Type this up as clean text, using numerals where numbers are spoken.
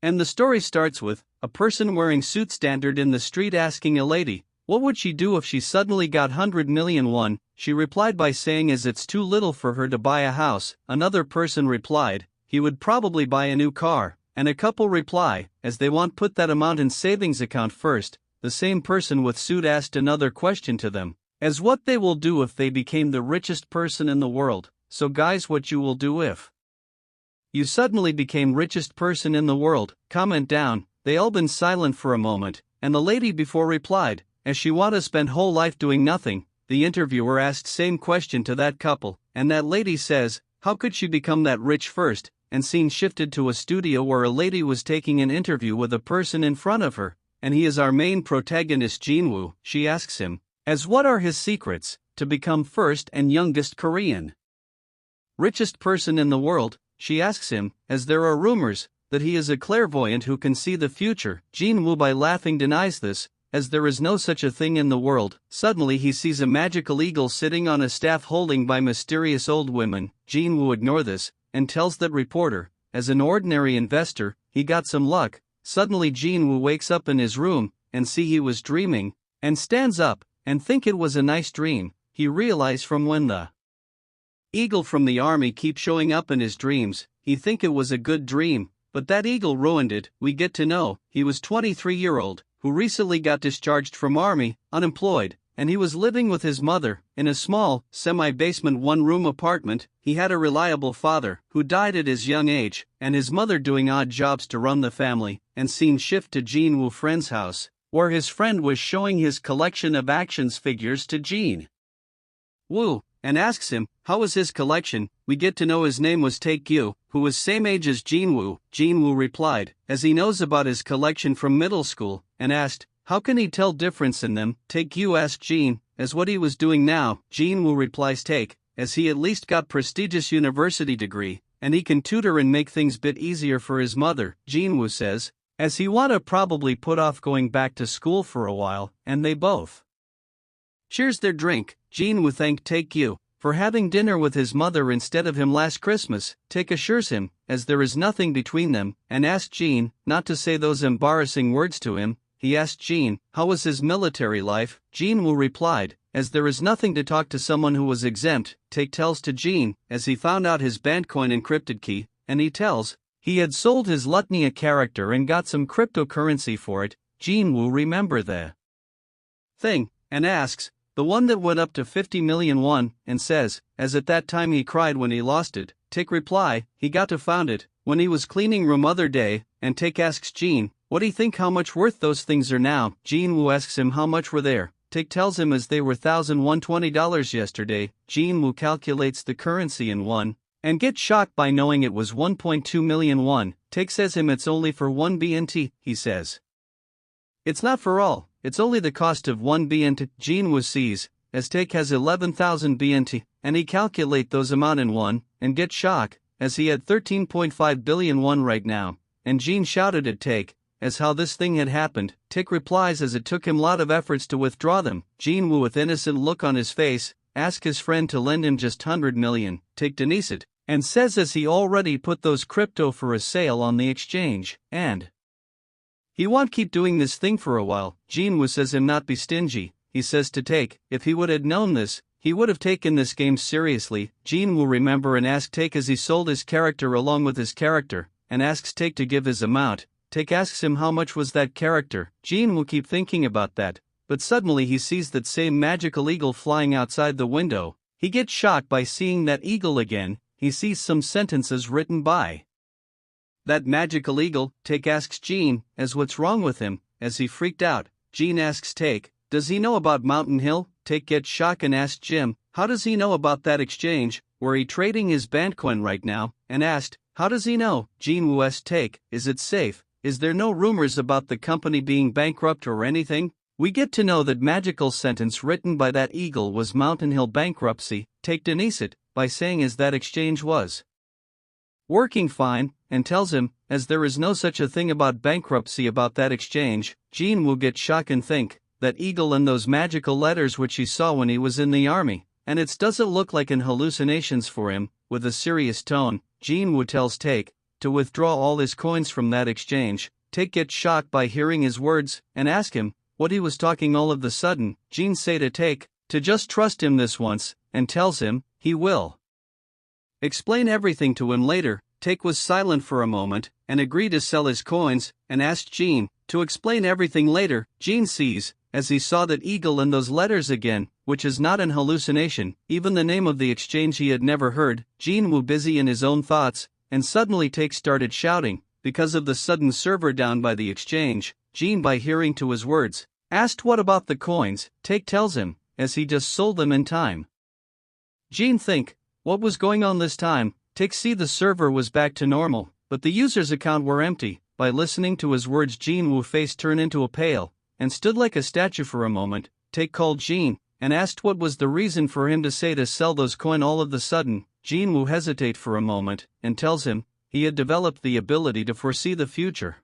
And the story starts with a person wearing suit standard in the street asking a lady, what would she do if she suddenly got 100 million won? She replied by saying as it's too little for her to buy a house. Another person replied, he would probably buy a new car. And a couple reply, as they want put that amount in savings account first. The same person with suit asked another question to them, as what they will do if they became the richest person in the world. So guys, what you will do if you suddenly became richest person in the world? Comment down. They all been silent for a moment, and the lady before replied, as she want to spend whole life doing nothing. The interviewer asked same question to that couple, and that lady says, how could she become that rich first? And scene shifted to a studio where a lady was taking an interview with a person in front of her, and he is our main protagonist Jinwoo. She asks him, as what are his secrets to become first and youngest Korean richest person in the world? She asks him, as there are rumors that he is a clairvoyant who can see the future. Jinwoo by laughing denies this, as there is no such a thing in the world. Suddenly he sees a magical eagle sitting on a staff holding by mysterious old women. Jinwoo ignore this, and tells that reporter, as an ordinary investor, he got some luck. Suddenly Jinwoo wakes up in his room, and see he was dreaming, and stands up, and think it was a nice dream. He realize from when the eagle from the army keeps showing up in his dreams, he think it was a good dream, but that eagle ruined it. We get to know, he was 23-year-old, who recently got discharged from army, unemployed, and he was living with his mother, in a small, semi-basement one-room apartment. He had a reliable father, who died at his young age, and his mother doing odd jobs to run the family. And scene shift to Jinwoo friend's house, where his friend was showing his collection of actions figures to Jinwoo, and asks him, how was his collection? We get to know his name was Taekyu, who was same age as Jinwoo. Jinwoo replied, as he knows about his collection from middle school, and asked, how can he tell difference in them? Taekyu asked Jin, as what he was doing now. Jinwoo replies Take, as he at least got prestigious university degree, and he can tutor and make things bit easier for his mother. Jinwoo says, as he wanna probably put off going back to school for a while, and they both cheers their drink. Jinwoo thanked Taekyu for having dinner with his mother instead of him last Christmas. Taek assures him, as there is nothing between them, and asked Jin not to say those embarrassing words to him. He asked Jin, how was his military life? Jinwoo replied, as there is nothing to talk to someone who was exempt. Taek tells to Jin, as he found out his Bandcoin encrypted key, and he tells, he had sold his Lutnia character and got some cryptocurrency for it. Jinwoo remember the thing, and asks, the one that went up to 50 million won, and says, as at that time he cried when he lost it. Taek reply, he got to found it when he was cleaning room other day, and Taek asks Jin, what do you think how much worth those things are now? Jinwoo asks him how much were there. Taek tells him as they were $1,120 yesterday. Jinwoo calculates the currency in won, and gets shocked by knowing it was 1.2 million won. Taek says him it's only for 1 BNT, he says. It's not for all, it's only the cost of 1 BNT. Jinwoo sees, as Taek has 11,000 BNT, and he calculate those amount in won, and get shocked, as he had 13.5 billion won right now. And Jin shouted at Taek, as how this thing had happened. Taek replies as it took him lot of efforts to withdraw them. Jinwoo with innocent look on his face, asks his friend to lend him just 100 million. Taek denies it, and says as he already put those crypto for a sale on the exchange, and he won't keep doing this thing for a while. Jinwoo says him not be stingy. He says to Taek, if he would have known this, he would have taken this game seriously. Jinwoo remember and ask Taek as he sold his character along with his character, and asks Taek to give his amount. Taek asks him how much was that character. Jinwoo keep thinking about that, but suddenly he sees that same magical eagle flying outside the window. He gets shocked by seeing that eagle again. He sees some sentences written by that magical eagle. Taek asks Jin, as what's wrong with him, as he freaked out. Jin asks Taek, does he know about Mountain Hill? Taek gets shocked and asks Jim, how does he know about that exchange, where he trading his Bandcoin right now, and asked, how does he know? Jinwoo asked Taek, is it safe? Is there no rumors about the company being bankrupt or anything? We get to know that magical sentence written by that eagle was Mountain Hill bankruptcy. Taek denies it, by saying as that exchange was working fine, and tells him, as there is no such a thing about bankruptcy about that exchange. Jinwoo get shocked and think, that eagle and those magical letters which he saw when he was in the army, and it doesn't look like in hallucinations for him. With a serious tone, Jinwoo tells Taek, to withdraw all his coins from that exchange. Take gets shocked by hearing his words, and ask him what he was talking all of the sudden. Jin say to Take to just trust him this once, and tells him he will explain everything to him later. Take was silent for a moment, and agreed to sell his coins, and asked Jin to explain everything later. Jin sees, as he saw that eagle and those letters again, which is not an hallucination, even the name of the exchange he had never heard. Jin was busy in his own thoughts, and suddenly Take started shouting, because of the sudden server down by the exchange. Jin, by hearing to his words, asked what about the coins. Take tells him, as he just sold them in time. Jin think, what was going on this time? Take see the server was back to normal, but the user's account were empty. By listening to his words, Jin Woo face turned into a pale, and stood like a statue for a moment. Take called Jin, and asked what was the reason for him to say to sell those coin all of the sudden. Jin Woo hesitate for a moment, and tells him, he had developed the ability to foresee the future.